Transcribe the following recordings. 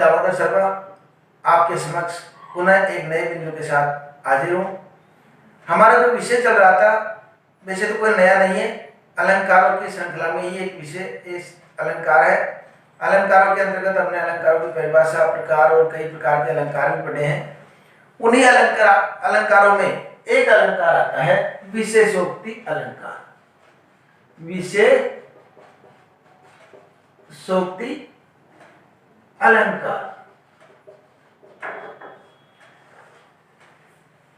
दामोदर शर्मा आपके समक्ष पुनः एक नए बिंदु के साथ हाजिर हूँ। हमारा जो विषय चल रहा था वैसे तो कोई नया नहीं है, अलंकारों की श्रृंखला में ही एक विषय इस अलंकार है। अलंकारों के अंतर्गत हमने अलंकारों की परिभाषा, प्रकार और कई प्रकार के अलंकार भी पढ़े हैं। उन्हीं अलंकारों में एक अलंकार आता है विशेषोक्ति अलंकार। विशेषोक्ति अलंकार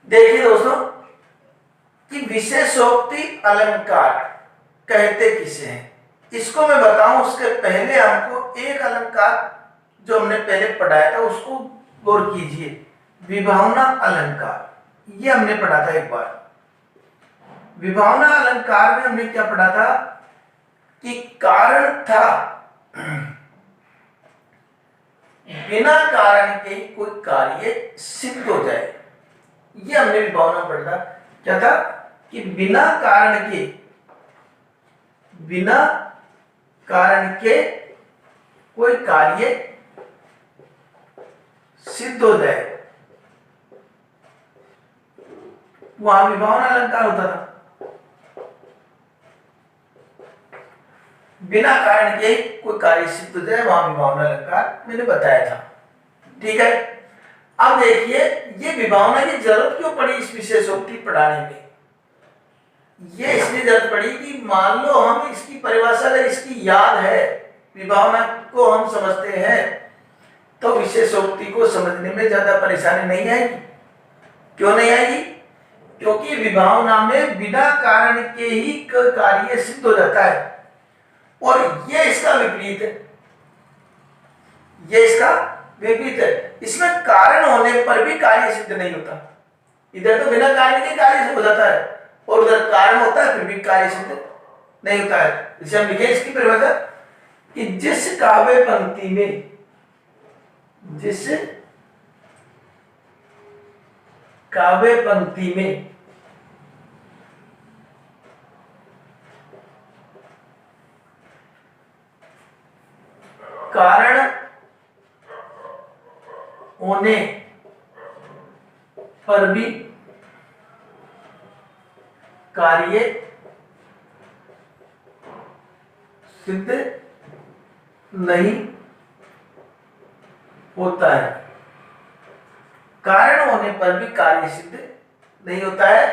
देखिए दोस्तों कि विशेषोक्ति अलंकार कहते किसे हैं, इसको मैं बताऊं उसके पहले हमको एक अलंकार जो हमने पहले पढ़ाया था उसको गौर कीजिए। विभावना अलंकार ये हमने पढ़ा था एक बार। विभावना अलंकार में हमने क्या पढ़ा था कि कारण था बिना कारण के कोई कार्य सिद्ध हो जाए। ये हमने विभावना पढ़ा था। क्या था कि बिना कारण के कोई कार्य सिद्ध हो जाए, वहां विभावना अलंकार होता था। बिना कारण के कोई कार्य सिद्ध हो जाए वहां विभावना अलंकार मैंने बताया था। ठीक है, अब देखिए ये विभावना की जरूरत क्यों पड़ी इस विशेषोक्ति पढ़ाने में। ये इसलिए जरूरत पड़ी कि मान लो हम इसकी परिभाषा अगर इसकी याद है, विभावना को हम समझते हैं, तो विशेषोक्ति को समझने में ज्यादा परेशानी नहीं आएगी। क्यों नहीं आएगी? क्योंकि विभावना में बिना कारण के ही कार्य सिद्ध हो जाता है और ये इसका विपरीत है। ये इसका विपरीत है। इसमें कारण होने पर भी कार्य सिद्ध नहीं होता। इधर तो बिना कारण के कार्य सिद्ध हो जाता है और उधर कारण होता है फिर भी कार्य सिद्ध नहीं होता है। इसे हम लिखें इसकी परिभाषा कि जिस काव्य पंक्ति में कारण होने पर भी कार्य सिद्ध नहीं होता है। कारण होने पर भी कार्य सिद्ध नहीं होता है,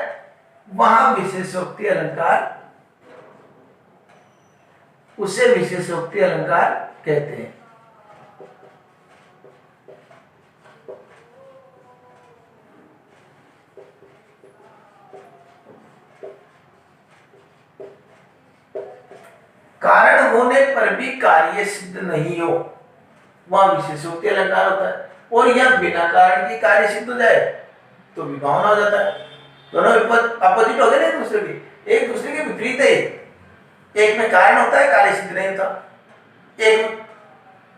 वहां विशेषोक्ति अलंकार, उसे विशेषोक्ति अलंकार कहते हैं। कारण होने पर भी कार्य सिद्ध नहीं हो, वहां विशेषोक्ति अलंकार होता है। और यह बिना कारण के कार्य सिद्ध हो जाए तो विभावना हो जाता है। दोनों अपोजिट हो गए ना एक दूसरे के विपरीत है। एक में कारण होता है कार्य सिद्ध नहीं होता, एक में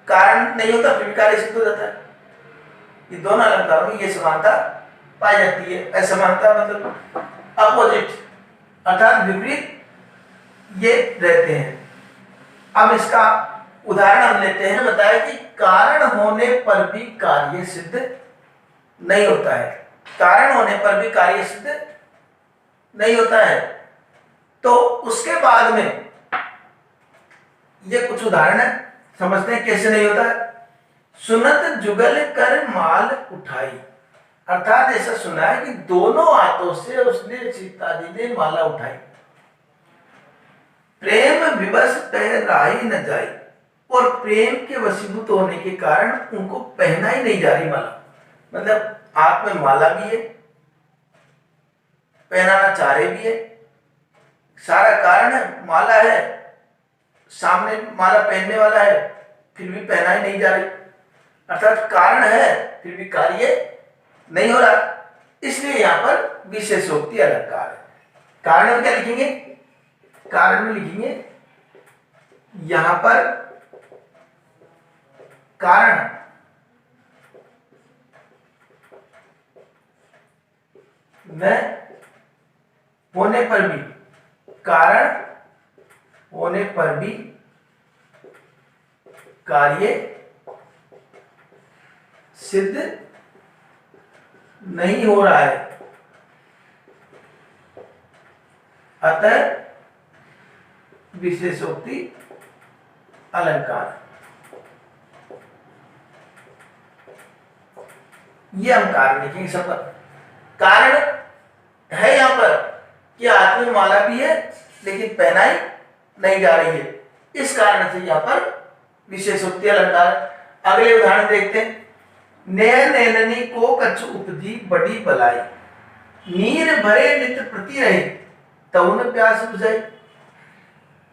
कारण नहीं होता फिर भी कार्य सिद्ध हो जाता है। ये दोनों अलंकारों में ये समानता पाई जाती है। असमानता मतलब अपोजिट अर्थात विपरीत ये रहते हैं। अब इसका उदाहरण हम लेते हैं। बताया कि कारण होने पर भी कार्य सिद्ध नहीं होता है। कारण होने पर भी कार्य सिद्ध नहीं होता है, तो उसके बाद में ये कुछ उदाहरण है, समझते हैं कैसे नहीं होता है। सुनत जुगल कर माल उठाई, अर्थात ऐसा सुना है कि दोनों हाथों से उसने सीता जी ने माला उठाई। प्रेम विवश पह राही न जाई, और प्रेम के वशीभूत होने के कारण उनको पहना ही नहीं जा रही माला। मतलब हाथ में माला भी है, पहनाना चाह रहे भी है, सारा कारण है, माला है, सामने माला पहनने वाला है, फिर भी पहना ही नहीं जा रही। अर्थात कारण है फिर भी कार्य नहीं हो रहा। इसलिए यहां पर विशेषोक्ति अलंकार है। कारण में क्या लिखेंगे? कारण में लिखेंगे यहां पर कारण में होने पर भी, कारण होने पर भी कार्य सिद्ध नहीं हो रहा है, अतः विशेषोक्ति अलंकार। ये हम कारण लिखेंगे सब पर। कारण है यहां पर कि हाथ में माला भी है लेकिन पहनाई नहीं जा रही है, इस कारण से यहां पर विशेषोक्ति अलंकार। अगले उदाहरण देखते हैं। नय नैननी को कछु उपजी बड़ी बलाई, नीर भरे नित प्रति रहे तउन प्यास बुझाई।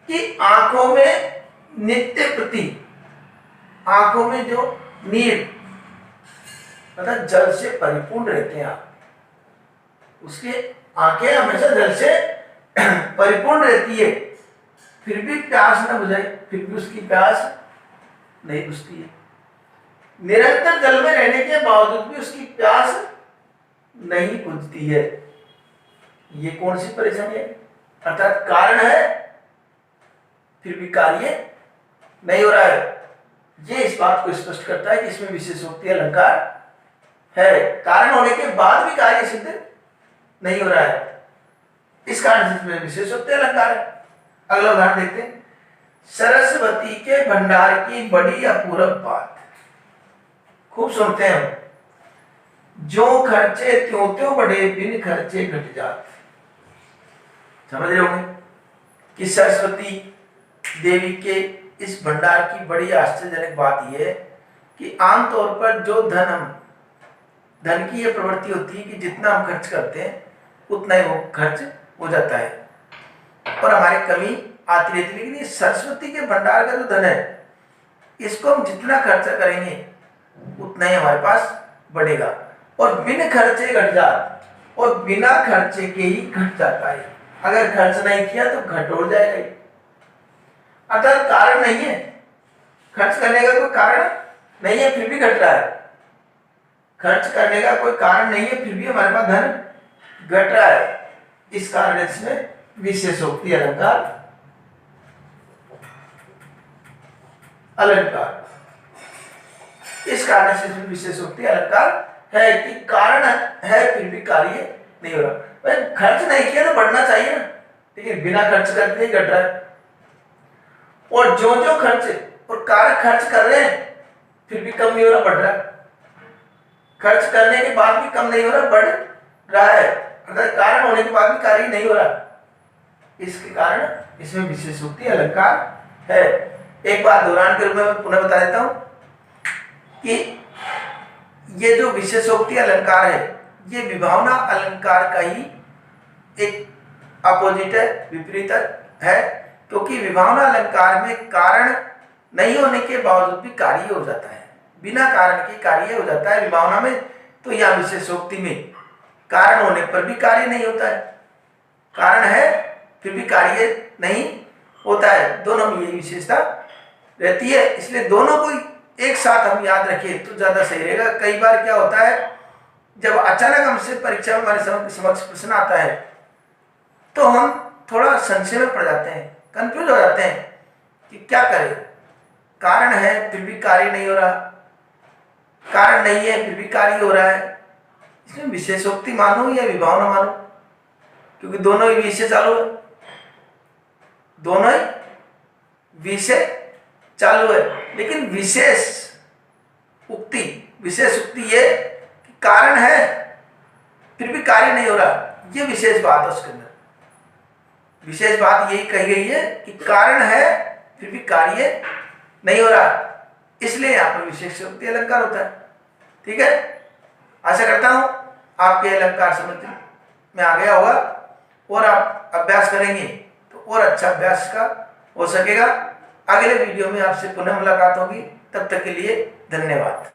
कि आंखों में नित्य प्रति, आंखों में जो नीर मतलब जल से परिपूर्ण रहते हैं आप, उसकी आंखें हमेशा जल से परिपूर्ण रहती है, फिर भी प्यास न बुझाई, फिर भी उसकी प्यास नहीं बुझती है। निरंतर जल में रहने के बावजूद भी उसकी प्यास नहीं बुझती है। ये कौन सी परेशानी है? अर्थात कारण है फिर भी कार्य नहीं हो रहा है। ये इस बात को स्पष्ट करता है कि इसमें विशेषोक्ति अलंकार है, कारण होने के बाद भी कार्य सिद्ध नहीं हो रहा है, इस कारण से इसमें विशेषोक्ति अलंकार है। अगला उदाहरण देखते हैं। सरस्वती के भंडार की बड़ी अपूर्व बात, खूब सुनते हैं हम, जो खर्चे त्यों त्यों बड़े बिन खर्चे घट जात। समझ रहे होंगे कि सरस्वती देवी के इस भंडार की बड़ी आश्चर्यजनक बात यह है कि आमतौर पर जो धन की यह प्रवृत्ति होती है कि जितना हम खर्च करते हैं उतना ही वो खर्च हो जाता है और हमारी कमी आती रहती है। लेकिन ये सरस्वती के भंडार का जो धन है, इसको हम जितना खर्चा करेंगे उतना ही हमारे पास बढ़ेगा और बिन खर्चे घट जाता, और बिना खर्चे के ही घट जाता है। अगर खर्च नहीं किया तो घट हो जाएगा। अर्थात कारण नहीं है, खर्च करने का कोई कारण नहीं है फिर भी घट रहा है, खर्च करने का कोई कारण नहीं है फिर भी हमारे पास धन घट रहा है। इस कारण इसमें विशेषोक्ति अलंकार इस कारण से इसमें विशेषोक्ति अलंकार है कि कारण है फिर भी कार्य नहीं हो रहा। भाई खर्च नहीं किया तो बढ़ना चाहिए ना, लेकिन बिना खर्च करके ही घट रहा है। और जो जो खर्च और कार्य खर्च कर रहे हैं फिर भी कम नहीं हो रहा, बढ़ रहा है। खर्च करने के बाद भी कम नहीं हो रहा, बढ़ रहा है। अर्थात कारण होने के बाद भी कार्य नहीं हो रहा, इसके कारण इसमें विशेषोक्ति अलंकार है। एक बात दोहरान के रूप में पुनः बता देता हूं कि ये जो विशेषोक्ति अलंकार है ये विभावना अलंकार का ही एक अपोजिट है, विपरीत है। क्योंकि विभावना अलंकार में कारण नहीं होने के बावजूद भी कार्य हो जाता है, बिना कारण के कार्य हो जाता है विभावना में। तो यह विशेषोक्ति में कारण होने पर भी कार्य नहीं होता है, कारण है फिर भी कार्य नहीं होता है, दोनों में यही विशेषता रहती है। इसलिए दोनों को एक साथ हम याद रखें तो ज्यादा सही रहेगा। कई बार क्या होता है, जब अचानक हमसे परीक्षा में हमारे समक्ष प्रश्न आता है तो हम थोड़ा संशय में पड़ जाते हैं, कंफ्यूज हो जाते हैं कि क्या करें। कारण है फिर भी कार्य नहीं हो रहा, कारण नहीं है फिर भी कार्य हो रहा है, इसमें विशेषोक्ति मानो या विभावना मानो, क्योंकि दोनों ही विषय चालू है, दोनों ही विषय चालू है। लेकिन विशेष उक्ति ये कि कारण है फिर भी कार्य नहीं हो रहा, ये विशेष बात है। उसके अंदर विशेष बात यही कही गई है कि कारण है फिर भी कार्य नहीं हो रहा, इसलिए यहां पर विशेषोक्ति अलंकार होता है। ठीक है, आशा करता हूं आपके अलंकार समझ में आ गया होगा और आप अभ्यास करेंगे तो और अच्छा अभ्यास का हो सकेगा। अगले वीडियो में आपसे पुनः मुलाकात होगी, तब तक के लिए धन्यवाद।